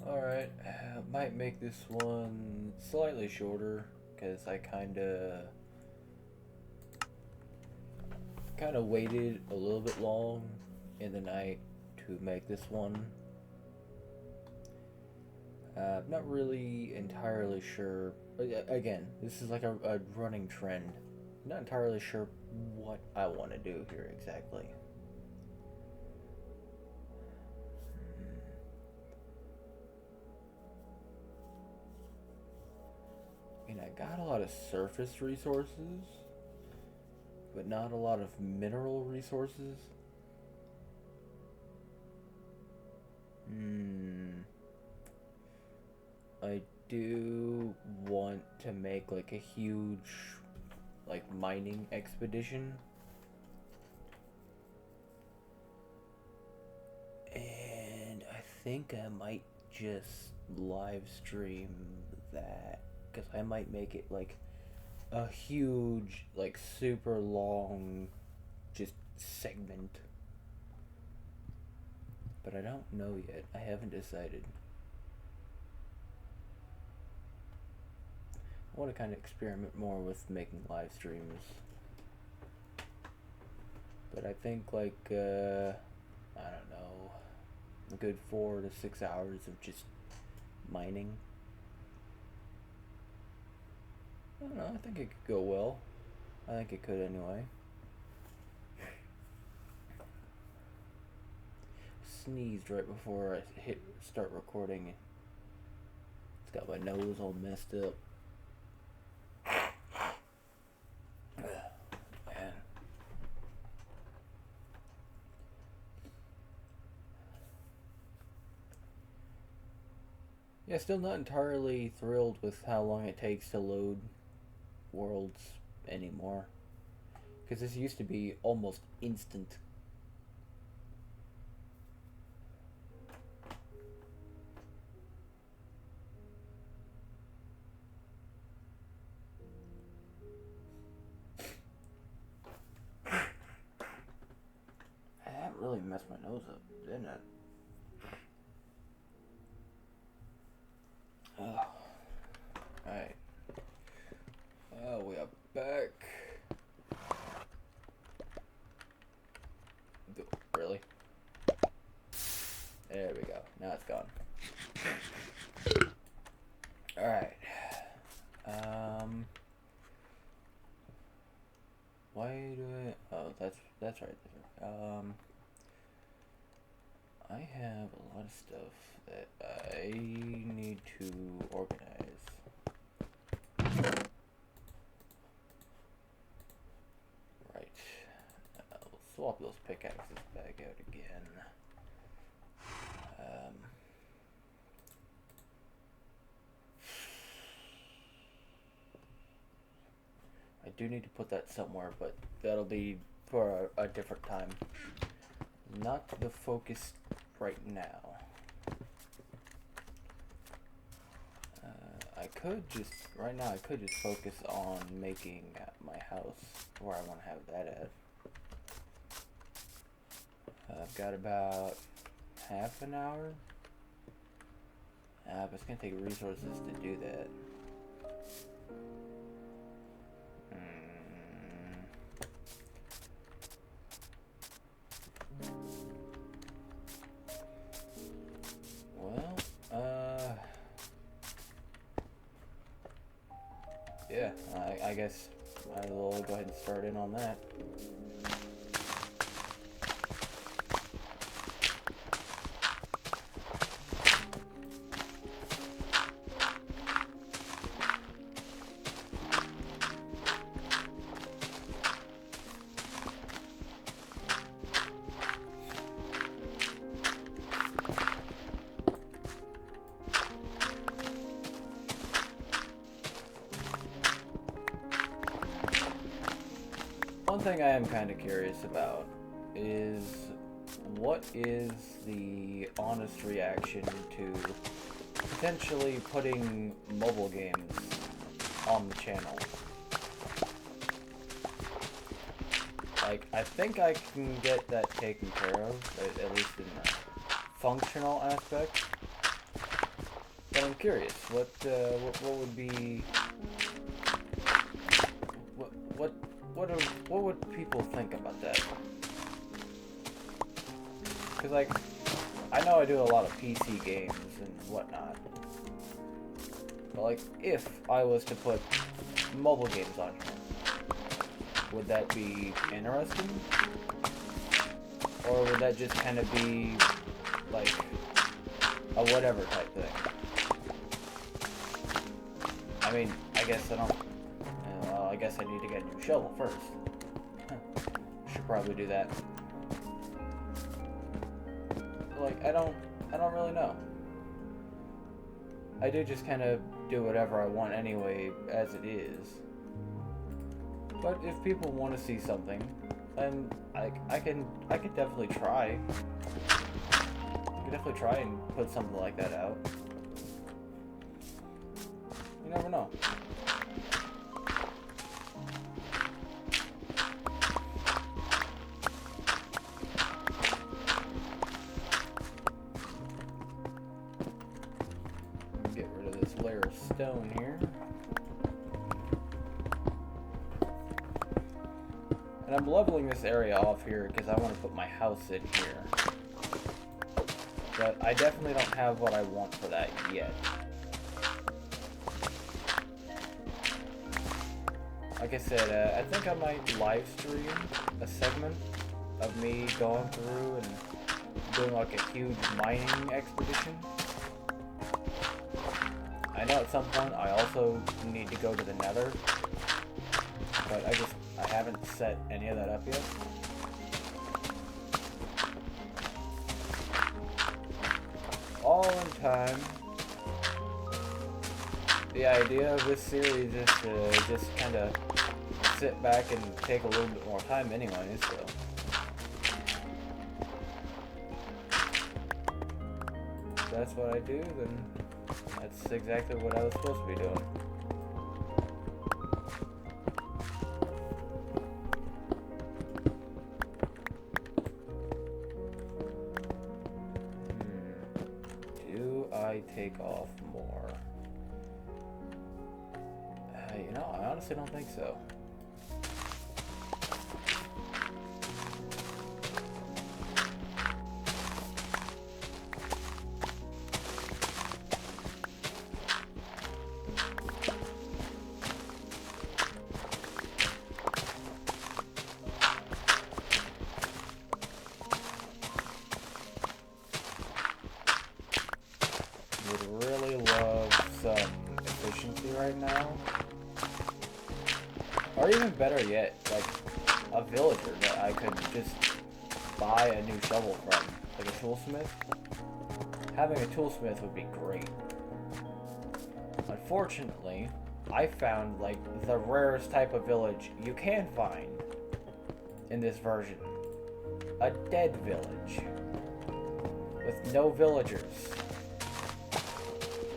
Alright, might make this one slightly shorter because I kinda waited a little bit long in the night to make this one. Not really entirely sure. Again, this is like a running trend. Not entirely sure what I want to do here exactly. I mean, I got a lot of surface resources, but not a lot of mineral resources. I do want to make like a huge like mining expedition. And I think I might just live stream that because I might make it like a huge, like super long, just segment. But I don't know yet. I haven't decided. I want to kind of experiment more with making live streams. But I think like I don't know, a good 4 to 6 hours of just mining. I don't know. I think it could go well. I think it could anyway. Sneezed right before I hit start recording. It's got my nose all messed up. Man. Yeah, still not entirely thrilled with how long it takes to load worlds anymore. Because this used to be almost instant. That really messed my nose up, didn't it? Oh. Alright. Oh, we are back. Really? There we go. Now it's gone. Alright. Why do I... Oh, that's right there. I have a lot of stuff that I need to organize. Right. We'll swap those pickaxes back out again. I do need to put that somewhere, but that'll be for a different time. Not the focus right now. I could just, right now I could just focus on making my house where I want to have that at. I've got about half an hour. But it's going to take resources to do that. Yeah, I guess I will go ahead and start in on that. One thing I am kind of curious about is what is the honest reaction to potentially putting mobile games on the channel. Like, I think I can get that taken care of, at least in the functional aspect. But I'm curious, what would be, what, what, what would people think about that? Because, like, I know I do a lot of PC games and whatnot. But, like, if I was to put mobile games on here, would that be interesting? Or would that just kind of be, like, a whatever type thing? I mean, I guess I don't... Well, I guess I need to get a new shovel first. Should probably do that. Like, I don't really know. I do just kind of do whatever I want anyway, as it is. But if people want to see something, then I can definitely try. I can definitely try and put something like that out. You never know. Get rid of this layer of stone here. And I'm leveling this area off here because I want to put my house in here. But I definitely don't have what I want for that yet. Like I said, I think I might live stream a segment of me going through and doing like a huge mining expedition. I know at some point I also need to go to the Nether, but I haven't set any of that up yet. All in time. The idea of this series is to just kind of sit back and take a little bit more time anyways, so. If that's what I do, then that's exactly what I was supposed to be doing. Do I take off more? You know, I honestly don't think so. Would really love some efficiency right now. Or even better yet, like a villager that I could just buy a new shovel from, like a toolsmith. Having a toolsmith would be great. Unfortunately, I found like the rarest type of village you can find in this version. A dead village with no villagers.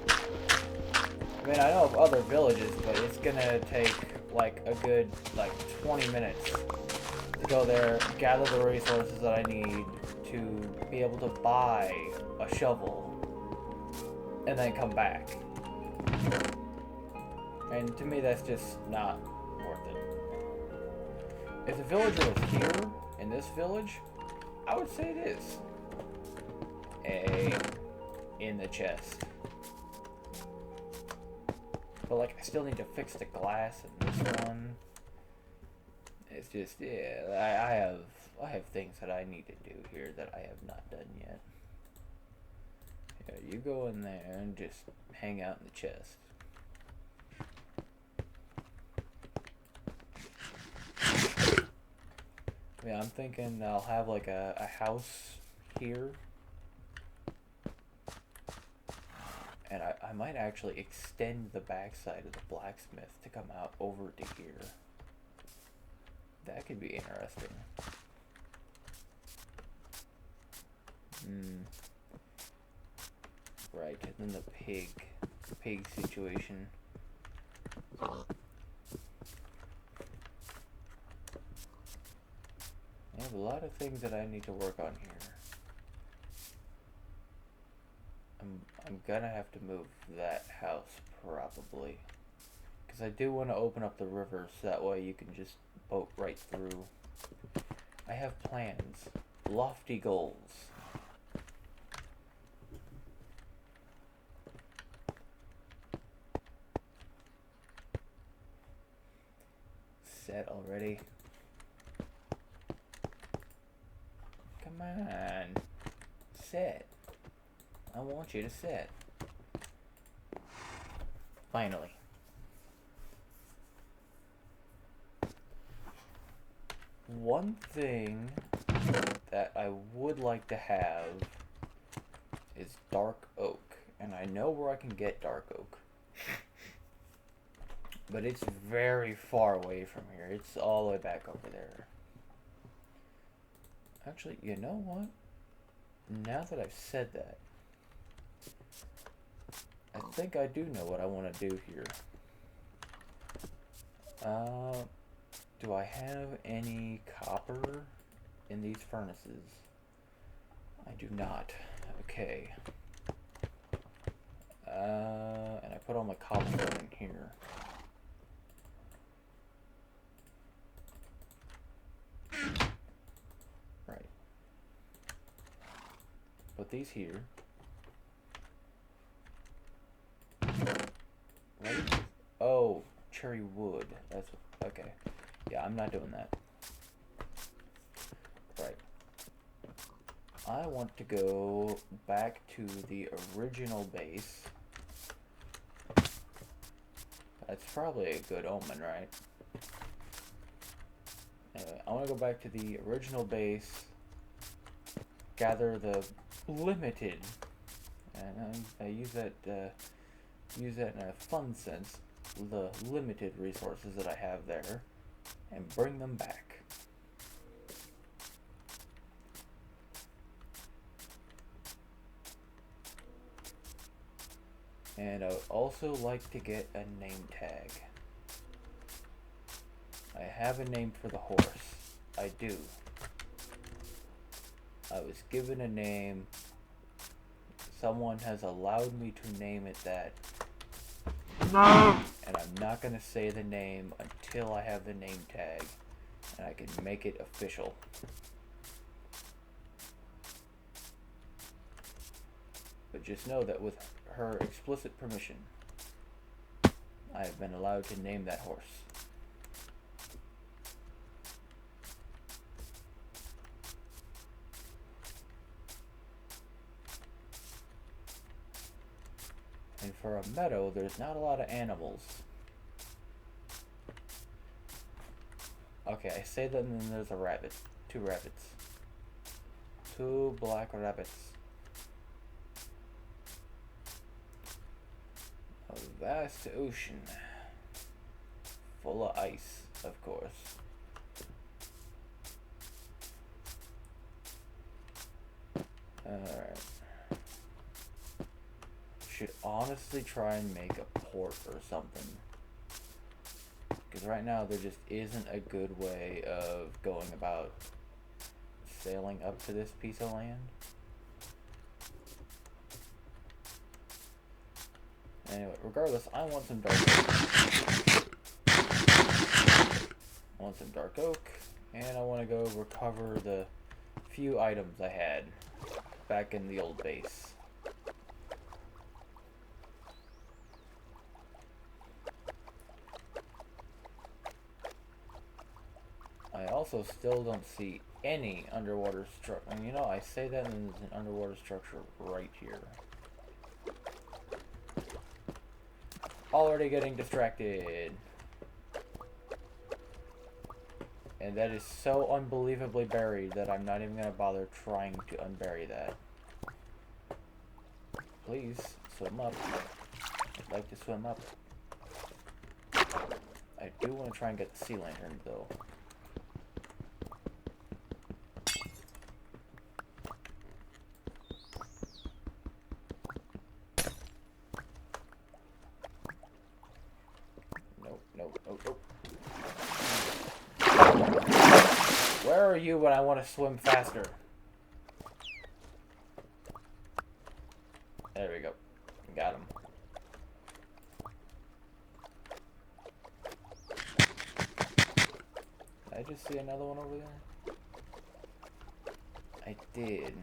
I mean, I know of other villages, but it's gonna take like a good 20 minutes to go there, gather the resources that I need to be able to buy a shovel, and then come back. And to me, that's just not worth it. If the villager was here, in this village, I would say it is. In the chest. But like, I still need to fix the glass in this one. It's just, yeah, I have things that I need to do here that I have not done yet. Yeah, you go in there and just hang out in the chest. Yeah, I'm thinking I'll have like a house here. And I might actually extend the backside of the blacksmith to come out over to here. That could be interesting. Right, and then the pig situation. I have a lot of things that I need to work on here. I'm gonna have to move that house probably. Because I do want to open up the river so that way you can just boat right through. I have plans. Lofty goals. Set already. Come on. Set. I want you to set. Finally. One thing that I would like to have is dark oak. And I know where I can get dark oak. But it's very far away from here. It's all the way back over there. Actually, you know what? Now that I've said that, I think I do know what I want to do here. Do I have any copper in these furnaces? I do not. Okay. And I put all my cobblestone in here. Right. Put these here. Right? Oh, cherry wood. That's okay. Yeah, I'm not doing that. Right. I want to go back to the original base. That's probably a good omen, right? Anyway, I want to go back to the original base, gather the limited, and I use that in a fun sense, the limited resources that I have there, and bring them back. And I would also like to get a name tag. I have a name for the horse. I do. I was given a name. Someone has allowed me to name it that. No! And I'm not going to say the name until I have the name tag. And I can make it official. But just know that with her explicit permission, I have been allowed to name that horse. And for a meadow, there's not a lot of animals. Okay, I say that and then there's a rabbit. 2 rabbits. 2 black rabbits. A vast ocean. Full of ice, of course. Alright. Should honestly try and make a port or something. Because right now there just isn't a good way of going about sailing up to this piece of land. Anyway, regardless, I want some dark oak. I want some dark oak, and I want to go recover the few items I had back in the old base. I also still don't see any underwater structure. And you know, I say that and there's an underwater structure right here. Already getting distracted. And that is so unbelievably buried that I'm not even going to bother trying to unbury that. Please, swim up. I'd like to swim up. I do want to try and get the sea lantern, though. Where are you when I want to swim faster? There we go. Got him. Did I just see another one over there? I did.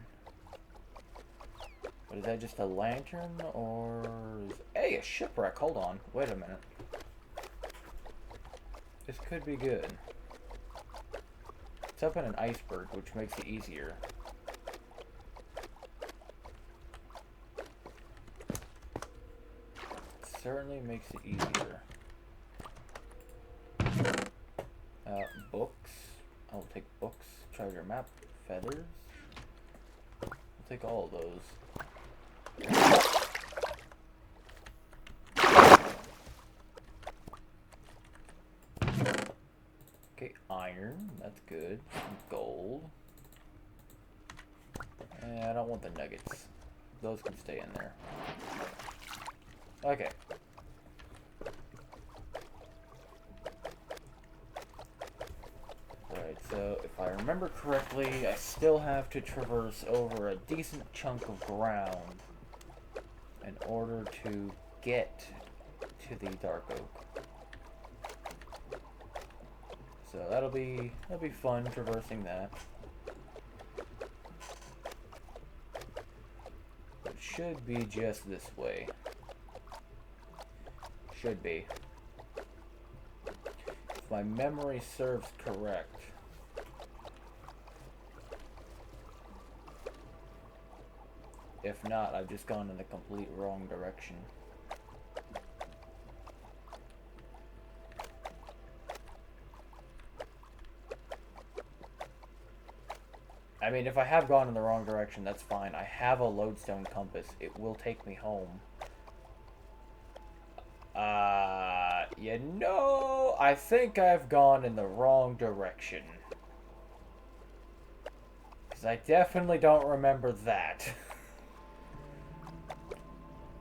But is that just a lantern, or is... Hey, a shipwreck! Hold on. Wait a minute. This could be good. It's up in an iceberg, which makes it easier. Certainly makes it easier. Books. I'll take books. Treasure map. Feathers. I'll take all of those. Okay, iron. That's good. Some gold. And I don't want the nuggets. Those can stay in there. Okay. Alright, so if I remember correctly, I still have to traverse over a decent chunk of ground in order to get to the Dark Oak. So that'll be fun traversing that. It should be just this way. Should be. If my memory serves correct. If not, I've just gone in the complete wrong direction. I mean, if I have gone in the wrong direction, that's fine. I have a lodestone compass. It will take me home. You know, I think I've gone in the wrong direction. Because I definitely don't remember that.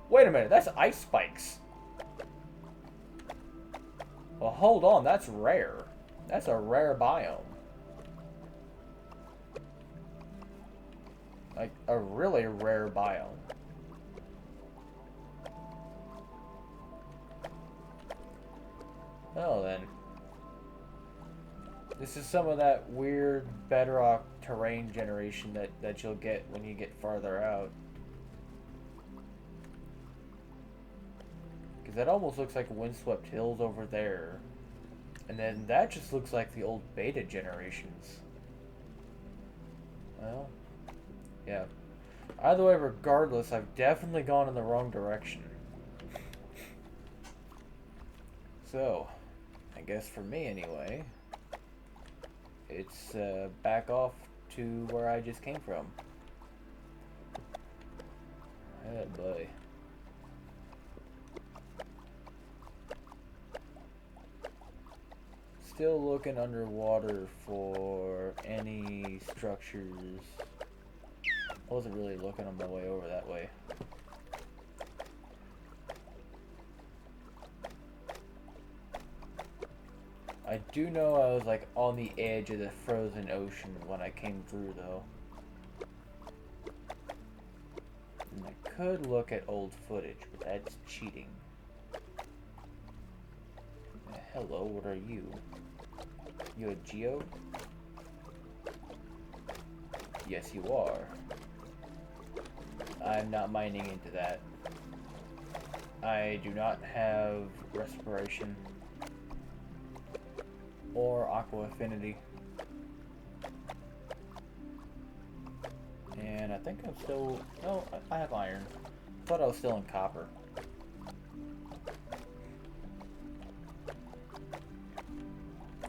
Wait a minute, that's ice spikes. Well, hold on, that's rare. That's a rare biome. Like, a really rare biome. Well then. This is some of that weird bedrock terrain generation that you'll get when you get farther out. Because that almost looks like Windswept Hills over there. And then that just looks like the old beta generations. Well, yeah. Either way, regardless, I've definitely gone in the wrong direction. So, I guess for me anyway, it's back off to where I just came from. Oh boy. Still looking underwater for any structures. I wasn't really looking on my way over that way. I do know I was like on the edge of the frozen ocean when I came through though. And I could look at old footage, but that's cheating. Hello, what are you? You a geo? Yes, you are. I'm not mining into that. I do not have respiration or aqua affinity. And I think I'm still... No, I have iron. I thought I was still in copper.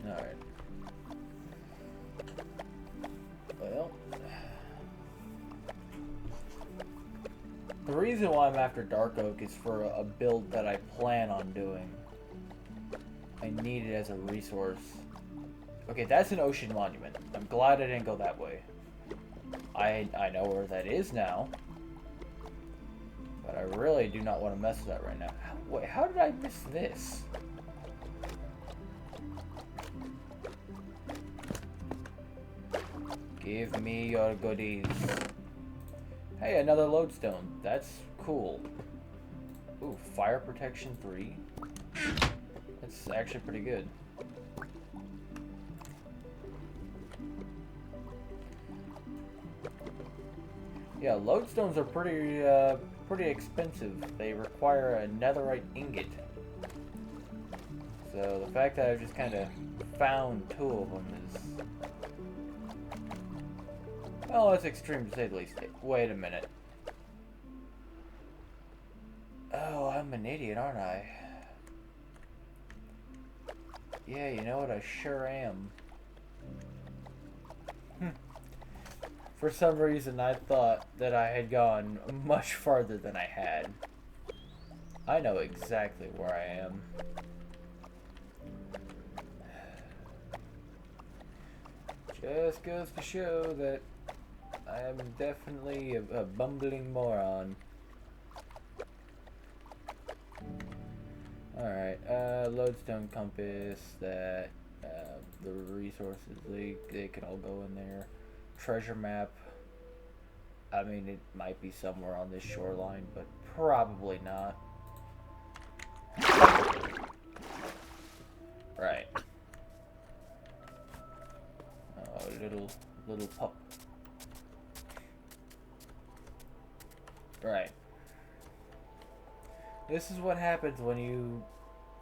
Alright. Well... The reason why I'm after Dark Oak is for a build that I plan on doing. I need it as a resource. Okay, that's an ocean monument. I'm glad I didn't go that way. I know where that is now. But I really do not want to mess with that right now. Wait, how did I miss this? Give me your goodies. Hey, another lodestone. That's cool. Ooh, fire protection 3. That's actually pretty good. Yeah, lodestones are pretty expensive. They require a netherite ingot. So the fact that I've just kind of found 2 of them is... well, it's extreme to say the least. Wait a minute. Oh, I'm an idiot, aren't I? Yeah, you know what? I sure am. For some reason, I thought that I had gone much farther than I had. I know exactly where I am. Just goes to show that I am definitely a bumbling moron. Alright, lodestone compass, that, the resources, they can all go in there. Treasure map, I mean, it might be somewhere on this shoreline, but probably not. Right. Oh, little pup. Right. This is what happens when you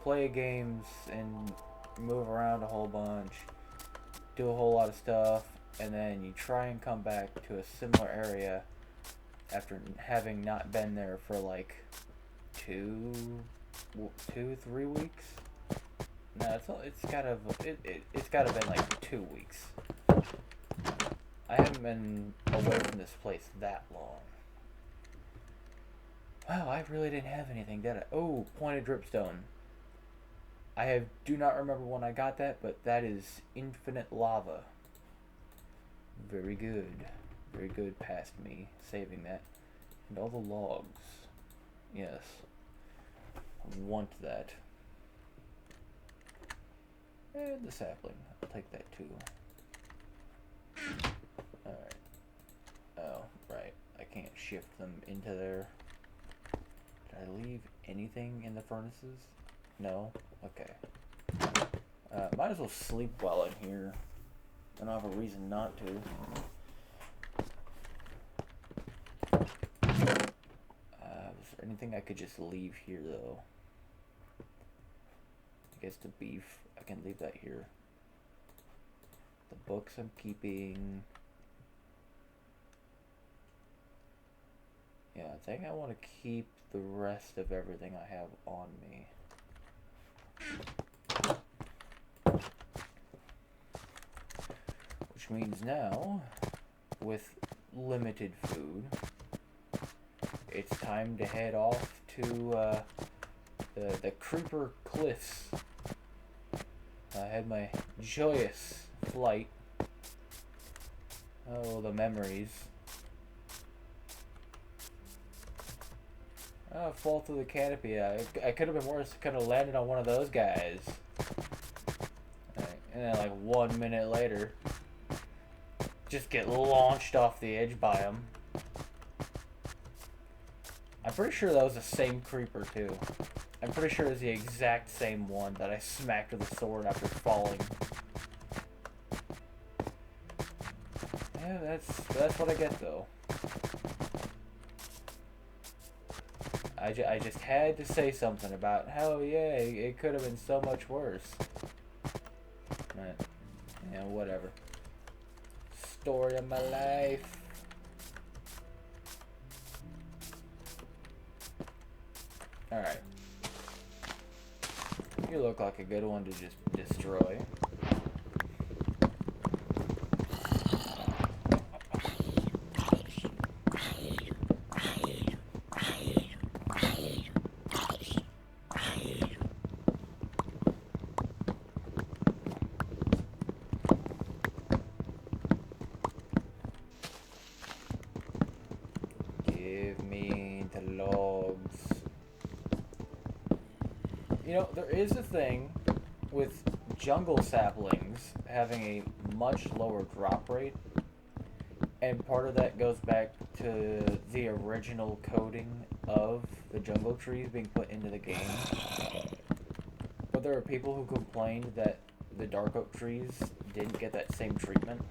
play games and move around a whole bunch, do a whole lot of stuff, and then you try and come back to a similar area after having not been there for like 3 weeks. No, it's gotta been like 2 weeks. I haven't been away from this place that long. Wow, I really didn't have anything, did I? Oh, pointed dripstone. Do not remember when I got that, but that is infinite lava. Very good. Very good past me saving that. And all the logs. Yes. I want that. And the sapling. I'll take that too. Alright. Oh, right. I can't shift them into there. Did I leave anything in the furnaces? No? Okay. Might as well sleep while I'm here. I don't have a reason not to. Was there anything I could just leave here, though? I guess the beef, I can leave that here. The books I'm keeping. Yeah, I think I want to keep the rest of everything I have on me. Which means now, with limited food, it's time to head off to the Creeper Cliffs. I had my joyous flight. Oh, the memories. Oh, fall through the canopy. I could have been worse. Could have landed on one of those guys. Right. And then, like, 1 minute later, just get launched off the edge by him. I'm pretty sure that was the same creeper, too. I'm pretty sure it's the exact same one that I smacked with a sword after falling. Yeah, that's what I get, though. I just had to say something about how, yeah, it could have been so much worse. Right. Yeah, whatever. Story of my life. Alright. You look like a good one to just destroy. Give me the logs. You know, there is a thing with jungle saplings having a much lower drop rate And part of that goes back to the original coding of the jungle trees being put into the game. But there are people who complained that the dark oak trees didn't get that same treatment.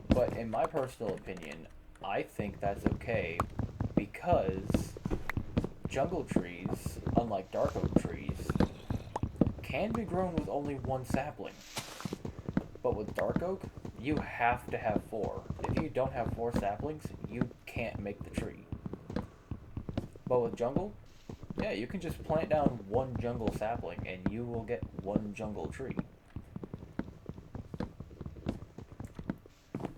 But in my personal opinion, I think that's okay because jungle trees, unlike dark oak trees, can be grown with only one sapling. But with dark oak, you have to have 4. If you don't have 4 saplings, you can't make the tree. But with jungle, yeah, you can just plant down 1 jungle sapling and you will get 1 jungle tree.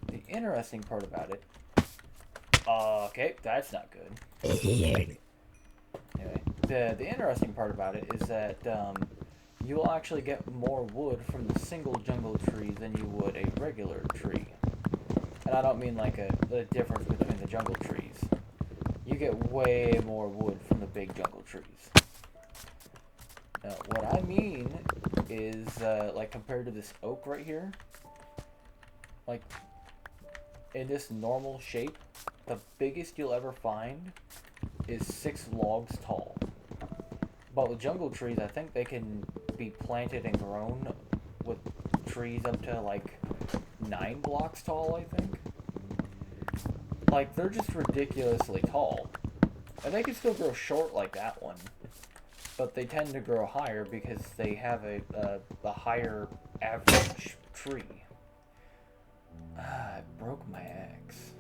The interesting part about it... okay, that's not good. Anyway, the interesting part about it is that you will actually get more wood from the single jungle tree than you would a regular tree. And I don't mean like the difference between the jungle trees. You get way more wood from the big jungle trees. Now, what I mean is, like compared to this oak right here, like in this normal shape, the biggest you'll ever find is 6 logs tall. But with jungle trees, I think they can be planted and grown with trees up to like 9 blocks tall, I think. Like, they're just ridiculously tall. And they can still grow short like that one. But they tend to grow higher because they have a higher average tree. I broke my axe.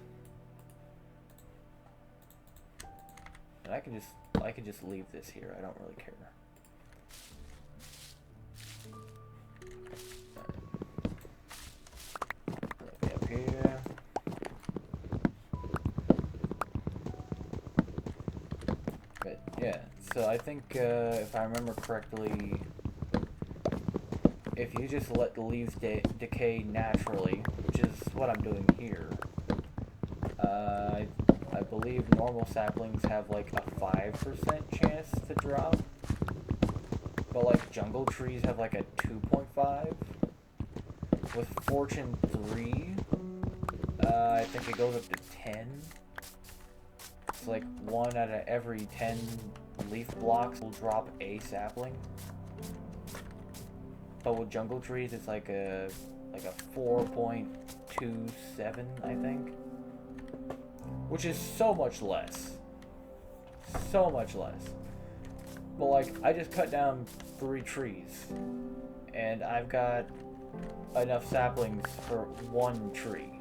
And I can just leave this here. I don't really care. Let me up here. But yeah, so I think if I remember correctly, if you just let the leaves decay naturally, which is what I'm doing here, I believe normal saplings have like a 5% chance to drop, but like jungle trees have like a 2.5. With Fortune 3, I think it goes up to 10. It's like 1 out of every 10 leaf blocks will drop a sapling. But with jungle trees, it's like a 4.27, I think. Which is so much less. So much less. But like, I just cut down 3 trees. And I've got enough saplings for 1 tree.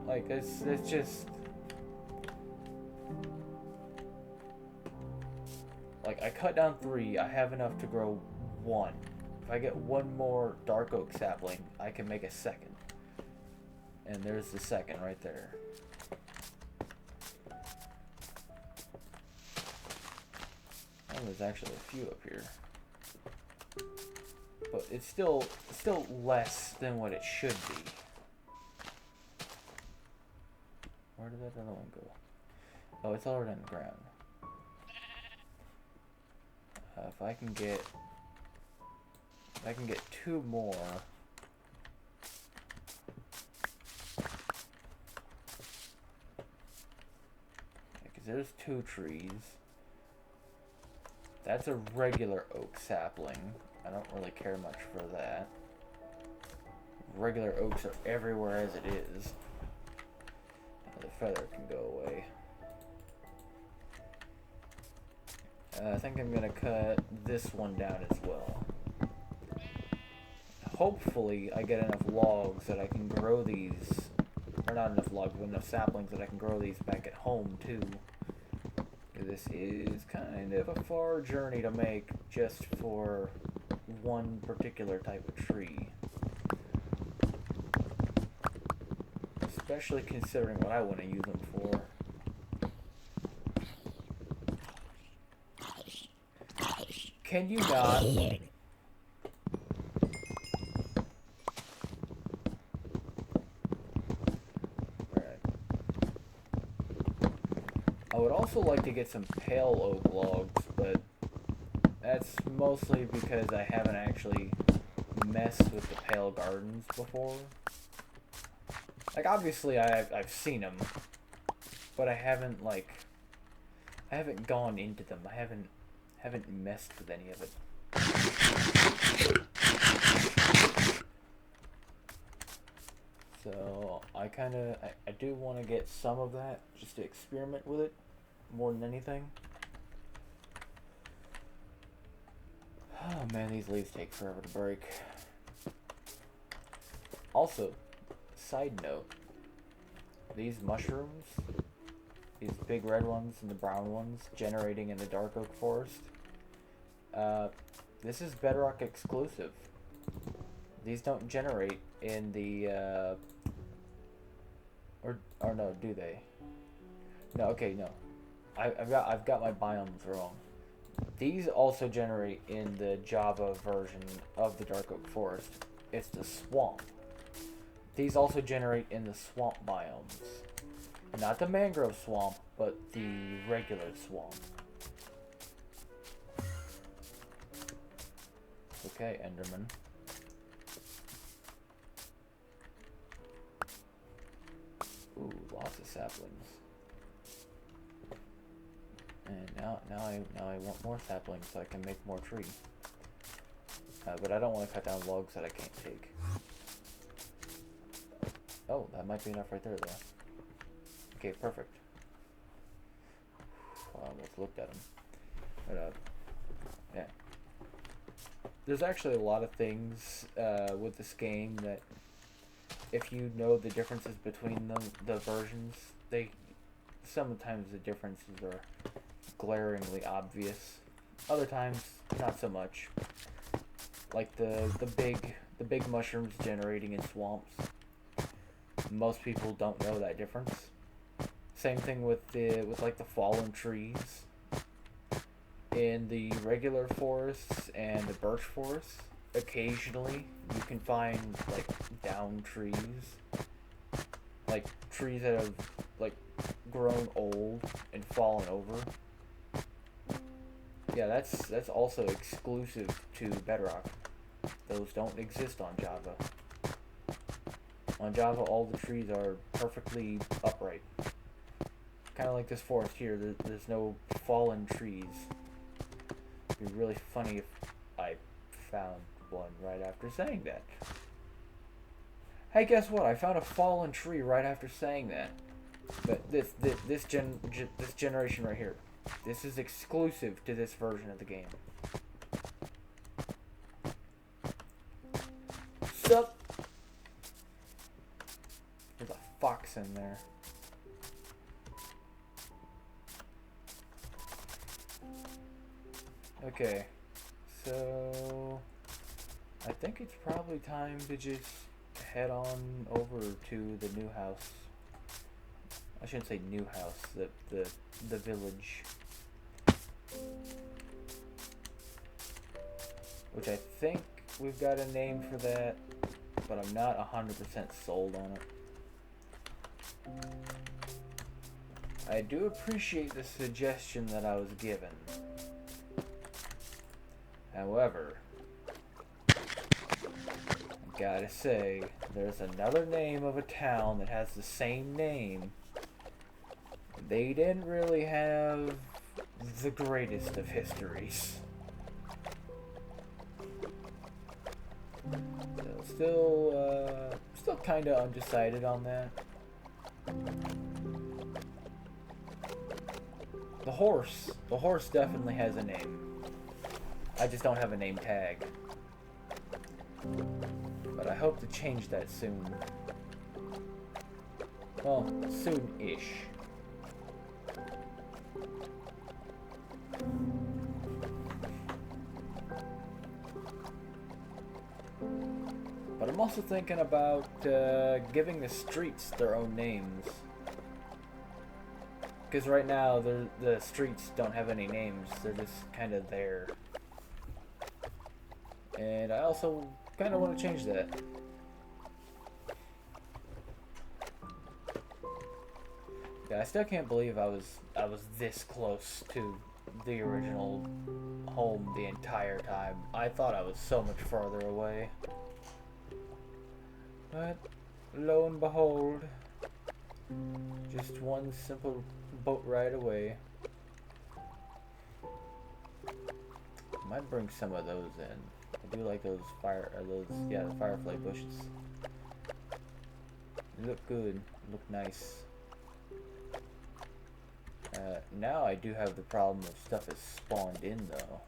Like, it's just... Like, I cut down 3, I have enough to grow 1. If I get 1 more dark oak sapling, I can make a second. And there's the second right there. Oh, there's actually a few up here. But it's still less than what it should be. Where did that other one go? Oh, it's already on the ground. If I can get 2 more. Because there's 2 trees. That's a regular oak sapling. I don't really care much for that. Regular oaks are everywhere as it is. The feather can go away. I think I'm gonna cut this one down as well. Hopefully I get enough logs that I can grow these, or not enough logs, but enough saplings that I can grow these back at home too. This is kind of a far journey to make just for one particular type of tree. Especially considering what I want to use them for. Can you not? Alright. I would also like to get some pale oak logs, but that's mostly because I haven't actually messed with the Pale Gardens before. Like, obviously I've seen them, but I haven't gone into them. I haven't messed with any of it. So I do want to get some of that just to experiment with it more than anything. Oh man, these leaves take forever to break. Also, side note, these mushrooms, these big red ones and the brown ones generating in the Dark Oak Forest, this is Bedrock exclusive. These don't generate in the, or no, do they? No, okay, no. I've got my biomes wrong. These also generate in the Java version of the Dark Oak Forest. It's the swamp. These also generate in the swamp biomes. Not the mangrove swamp, but the regular swamp. Okay, Enderman. Ooh, lots of saplings. And now I want more saplings so I can make more tree. But I don't want to cut down logs that I can't take. Oh, that might be enough right there, though. Okay, perfect. I almost looked at them. But, yeah. There's actually a lot of things with this game that, if you know the differences between the versions, sometimes the differences are glaringly obvious. Other times, not so much. Like the big mushrooms generating in swamps. Most people don't know that difference. Same thing with like the fallen trees in the regular forests and the birch forests. Occasionally, you can find like down trees, like trees that have like grown old and fallen over. Yeah, that's also exclusive to Bedrock. Those don't exist on Java. On Java, all the trees are perfectly upright. Kind of like this forest here. There's no fallen trees. It'd be really funny if I found one right after saying that. Hey, guess what? I found a fallen tree right after saying that. But this generation right here, this is exclusive to this version of the game. Sup? There's a fox in there. Okay, so I think it's probably time to just head on over to the new house. I shouldn't say new house, the village. Which I think we've got a name for that, but I'm not 100% sold on it. I do appreciate the suggestion that I was given. However, I gotta say, there's another name of a town that has the same name. They didn't really have the greatest of histories. So still kind of undecided on that. The horse definitely has a name. I just don't have a name tag. But I hope to change that soon. Well, soon-ish. But I'm also thinking about giving the streets their own names. Because right now, the streets don't have any names. They're just kind of there. And I also kind of want to change that. Yeah, I still can't believe I was this close to the original home the entire time. I thought I was so much farther away. But lo and behold, just one simple boat ride away. Might bring some of those in. I do like those the firefly bushes. They look good, look nice. Now I do have the problem of stuff is spawned in though.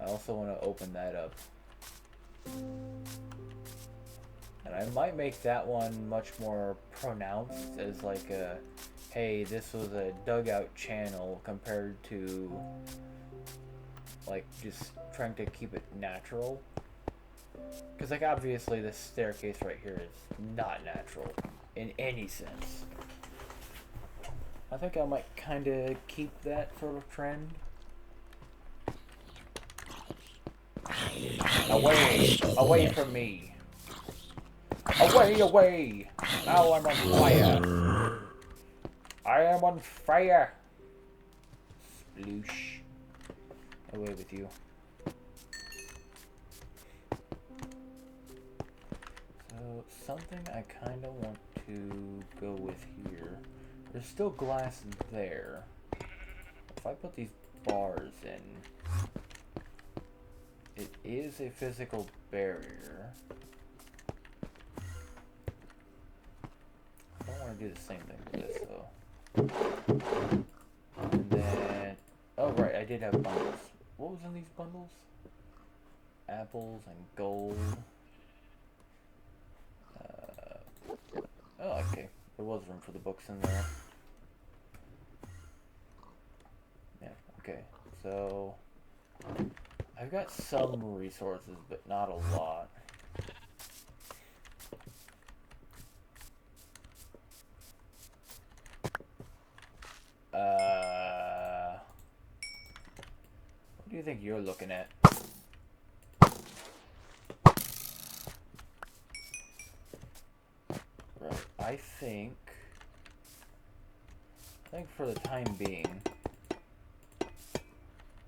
I also want to open that up. And I might make that one much more pronounced as like a, hey, this was a dugout channel compared to like just trying to keep it natural. Because like obviously this staircase right here is not natural in any sense. I think I might kind of keep that sort of trend. Away! Away from me! Away, away! Now I'm on fire! I am on fire! Sploosh. Away with you. So, something I kind of want to go with here. There's still glass there. If I put these bars in, it is a physical barrier. I don't want to do the same thing with this though. And then, oh right, I did have bundles. What was in these bundles? Apples and gold. Oh, okay. There was room for the books in there. Yeah, okay. So, I've got some resources, but not a lot. What do you think you're looking at? Right, I think for the time being, I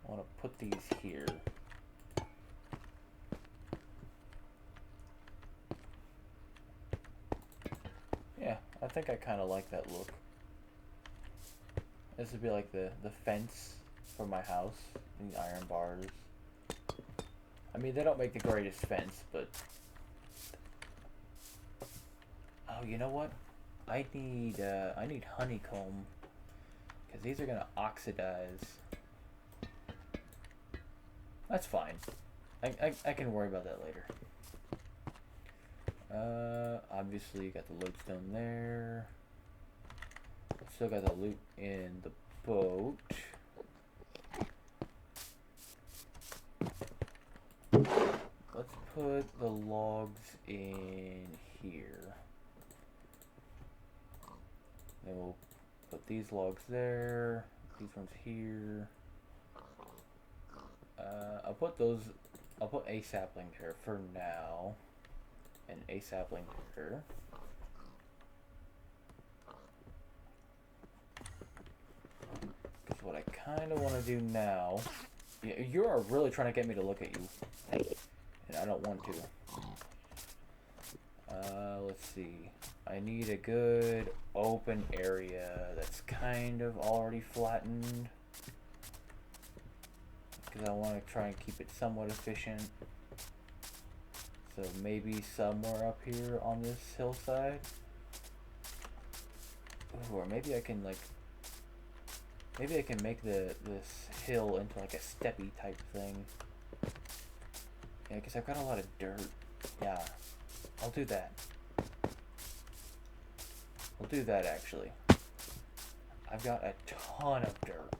want to put these here. Yeah, I think I kind of like that look. This would be like the fence for my house, and the iron bars. I mean, they don't make the greatest fence, but... Oh, you know what? I need honeycomb, because these are going to oxidize. That's fine. I can worry about that later. Obviously you got the lodestone there. Still got the loot in the boat. Let's put the logs in here. Then we'll put these logs there. These ones here. I'll put a sapling there for now. And a sapling here. Because what I kind of want to do now... You are really trying to get me to look at you. And I don't want to. Let's see. I need a good open area that's kind of already flattened. Because I want to try and keep it somewhat efficient. So maybe somewhere up here on this hillside. Ooh, or maybe I can like... Maybe I can make this hill into like a steppy type thing. Yeah, because I've got a lot of dirt. Yeah, I'll do that. I'll do that actually. I've got a ton of dirt.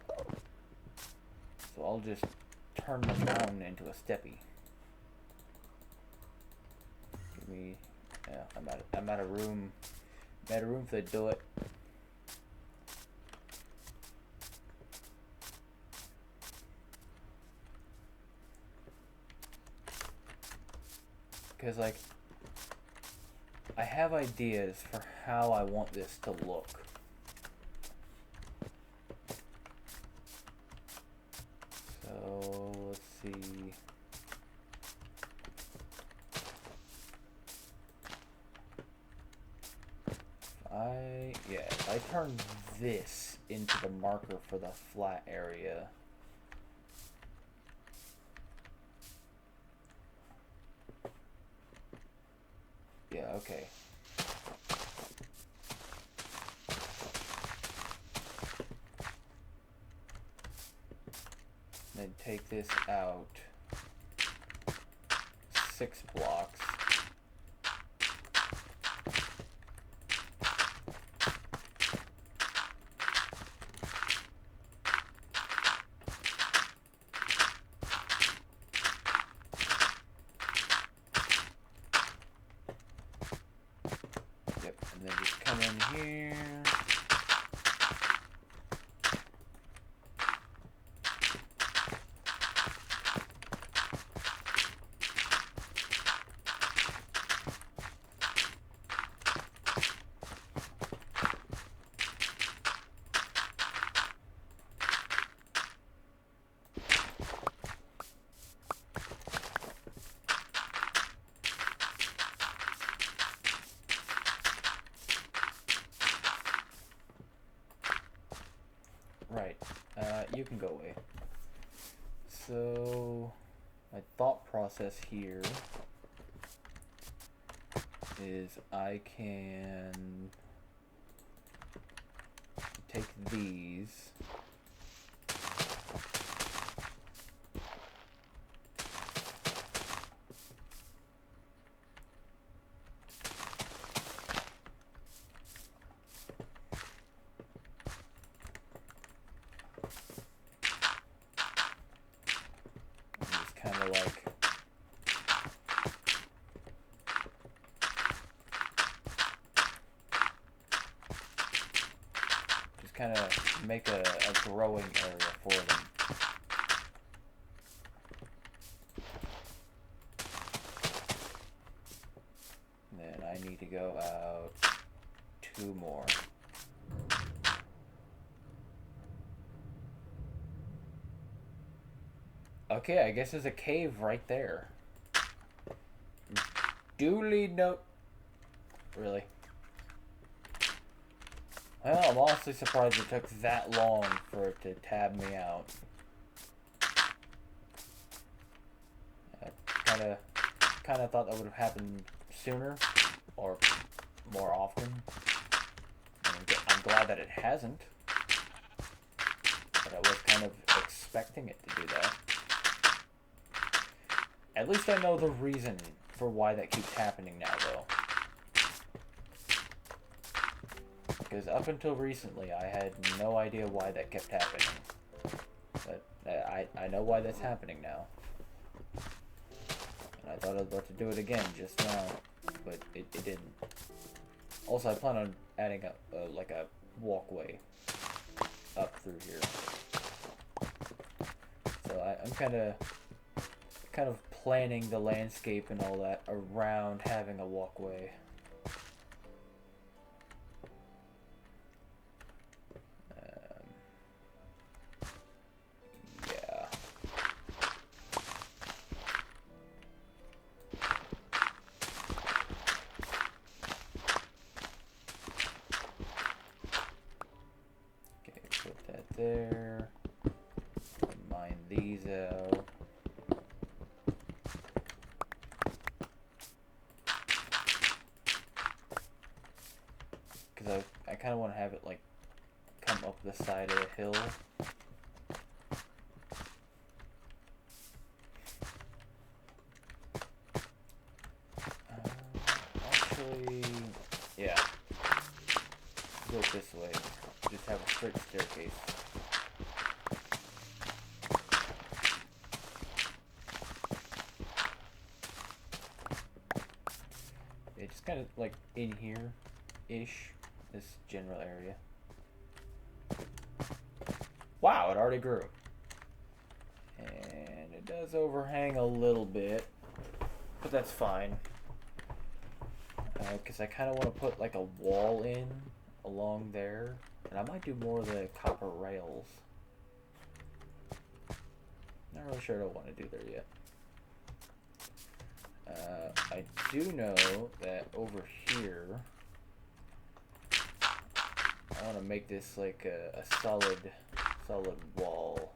So I'll just turn the mountain into a steppy. Give me... Yeah, I'm out of room. I'm out of room to do it. Because, like, I have ideas for how I want this to look. turn this into the marker for the flat area. Yeah, okay. Then take this out 6 blocks. Yep, and then just come in here. Right, you can go away. So, my thought process here is I can take these, kind of like kind of make a growing area for them. And then I need to go out 2 more. Okay, I guess there's a cave right there. Duly note. Really? Well, I'm honestly surprised it took that long for it to tab me out. I kinda thought that would have happened sooner, or more often. I'm glad that it hasn't, but I was kind of expecting it to do that. At least I know the reason for why that keeps happening now, though. Because up until recently, I had no idea why that kept happening. But I know why that's happening now. And I thought I was about to do it again just now, but it didn't. Also, I plan on adding like a walkway up through here. So I'm kind of planning the landscape and all that around having a walkway. Yeah. Okay, put that there. Mine these out. Because I kind of want to have it like come up the side of the hill. Actually, yeah. Go it this way. Just have a straight staircase. Yeah, just kind of like in here-ish. This general area. Wow, it already grew. And it does overhang a little bit, but that's fine. Because I kind of want to put like a wall in along there. And I might do more of the copper rails. Not really sure what I want to do there yet. I do know that over here I want to make this like a solid wall.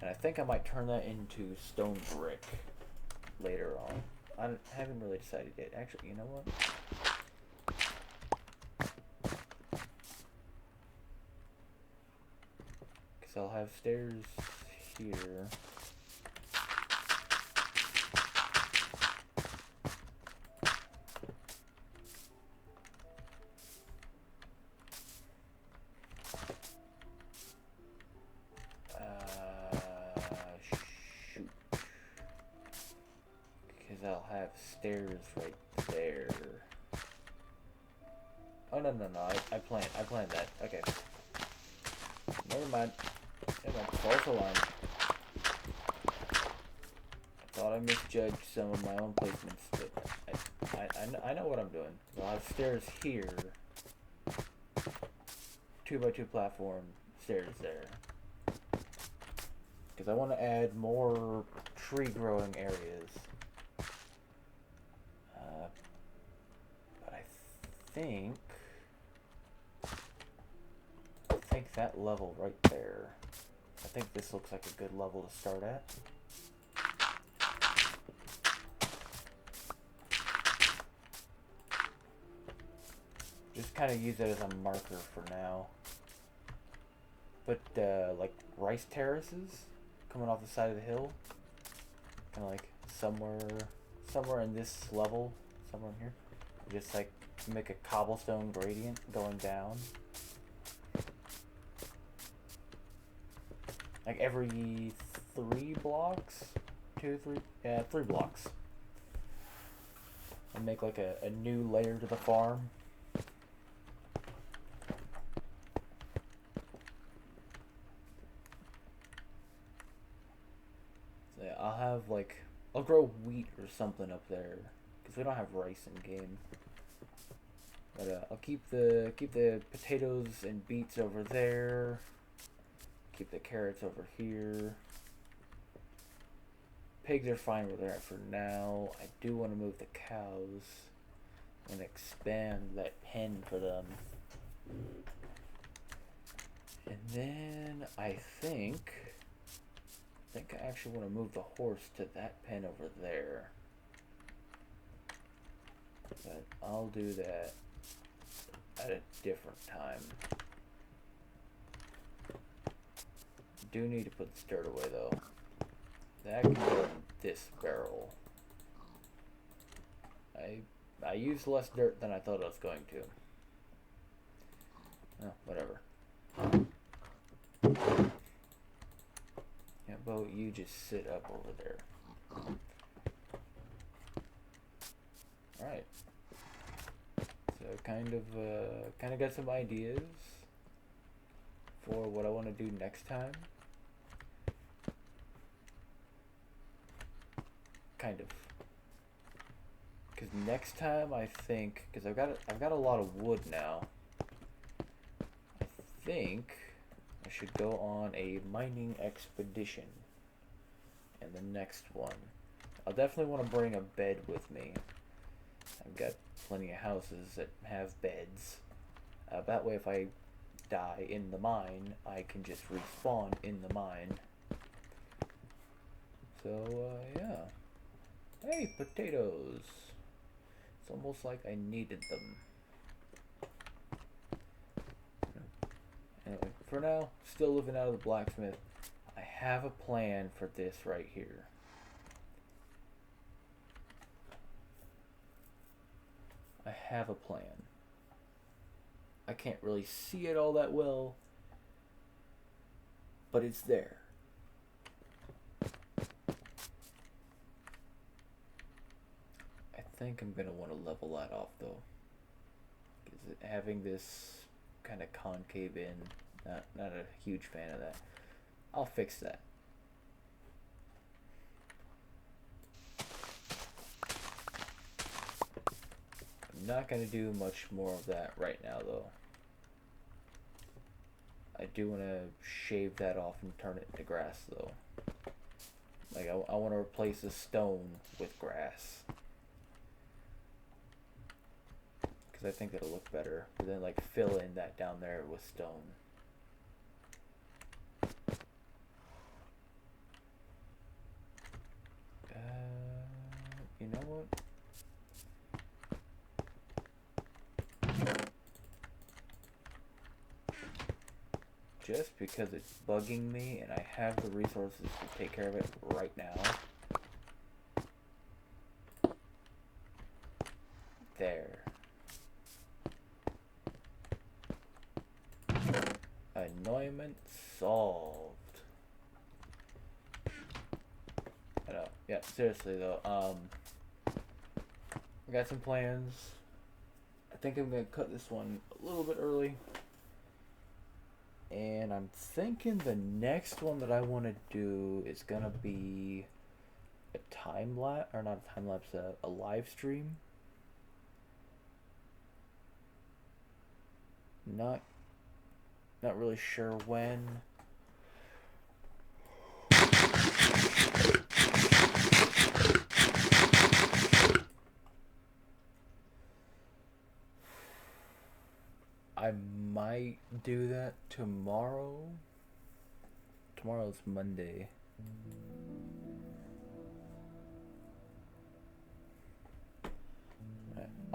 And I think I might turn that into stone brick later on. I haven't really decided yet. Actually, you know what? Because I'll have stairs here. Shoot. Because I'll have stairs right there. Oh, no. I planned that. Okay. Never mind. False alarm. I thought I misjudged some of my own placements, but I know what I'm doing. I'll have stairs here. 2x2 platform, stairs there. Because I want to add more tree growing areas. But I think that level right there. I think this looks like a good level to start at. Just kind of use it as a marker for now. But like rice terraces coming off the side of the hill, kind of like somewhere in this level, somewhere in here. Just like make a cobblestone gradient going down. Like every 3 blocks, 2, 3, yeah, 3 blocks. And make like a new layer to the farm. So yeah, I'll grow wheat or something up there, because we don't have rice in game. But I'll keep the potatoes and beets over there. Keep the carrots over here. Pigs are fine where they're at for now. I do want to move the cows and expand that pen for them. And then I think I actually want to move the horse to that pen over there. But I'll do that at a different time. Do need to put this dirt away though. That can go in this barrel. I used less dirt than I thought I was going to. Oh, whatever. Yeah, Bo, you just sit up over there. Alright. So kind of got some ideas for what I want to do next time. Kind of. Because next time I think, because I've got a lot of wood now. I think I should go on a mining expedition. And the next one, I'll definitely want to bring a bed with me. I've got plenty of houses that have beds. That way, if I die in the mine, I can just respawn in the mine. So yeah. Hey, potatoes! It's almost like I needed them. Anyway, for now, still living out of the blacksmith. I have a plan for this right here. I have a plan. I can't really see it all that well, but it's there. I think I'm gonna want to level that off though, because having this kind of concave in, not a huge fan of that. I'll fix that. I'm not gonna do much more of that right now though. I do want to shave that off and turn it into grass though. Like I want to replace the stone with grass. because I think it'll look better. But then like fill in that down there with stone. You know what? Just because it's bugging me and I have the resources to take care of it right now. There. Annoyment solved. I know. Yeah, seriously though. I got some plans. I think I'm gonna cut this one a little bit early. And I'm thinking the next one that I want to do is gonna be a time lapse, or not a time lapse, a live stream. Not really sure when. I might do that tomorrow. Tomorrow's Monday.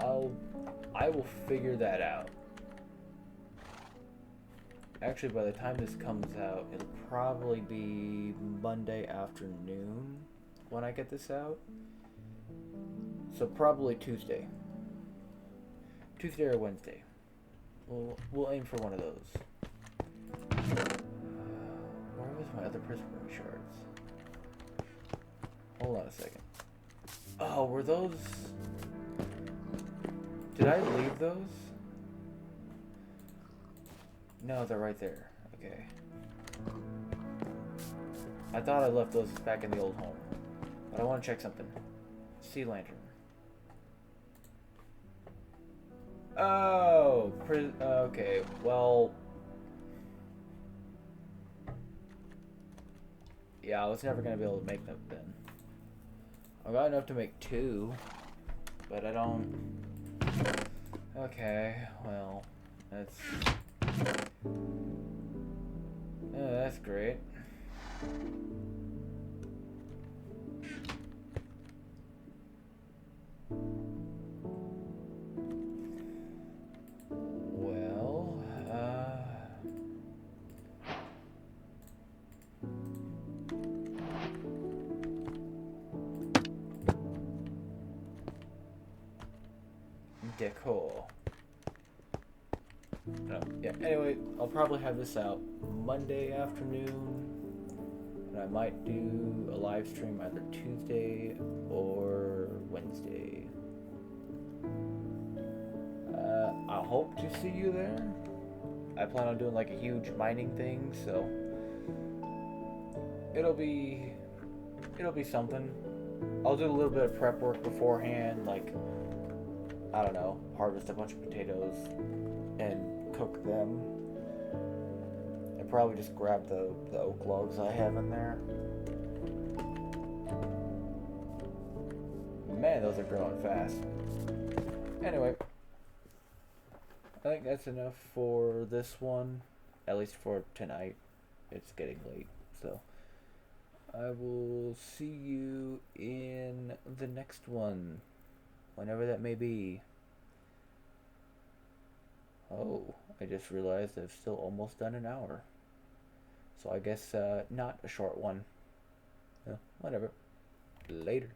I will figure that out. Actually, by the time this comes out, it'll probably be Monday afternoon when I get this out. So probably Tuesday. Tuesday or Wednesday. We'll aim for one of those. Where was my other Prismarine shards? Hold on a second. Oh, were those... Did I leave those? No, they're right there. Okay. I thought I left those back in the old home. But I want to check something. Sea lantern. Oh, okay. Well, yeah, I was never gonna be able to make them then. I got enough to make 2, but I don't. Okay, well, that's great. Decor. No, yeah, anyway, I'll probably have this out Monday afternoon. And I might do a live stream either Tuesday or Wednesday. I hope to see you there. I plan on doing like a huge mining thing, so it'll be something. I'll do a little bit of prep work beforehand, like I don't know, harvest a bunch of potatoes and cook them. And probably just grab the oak logs I have in there. Man, those are growing fast. Anyway, I think that's enough for this one, at least for tonight. It's getting late, so I will see you in the next one, whenever that may be. Oh, I just realized I've still almost done an hour. So I guess not a short one. Whatever. Later.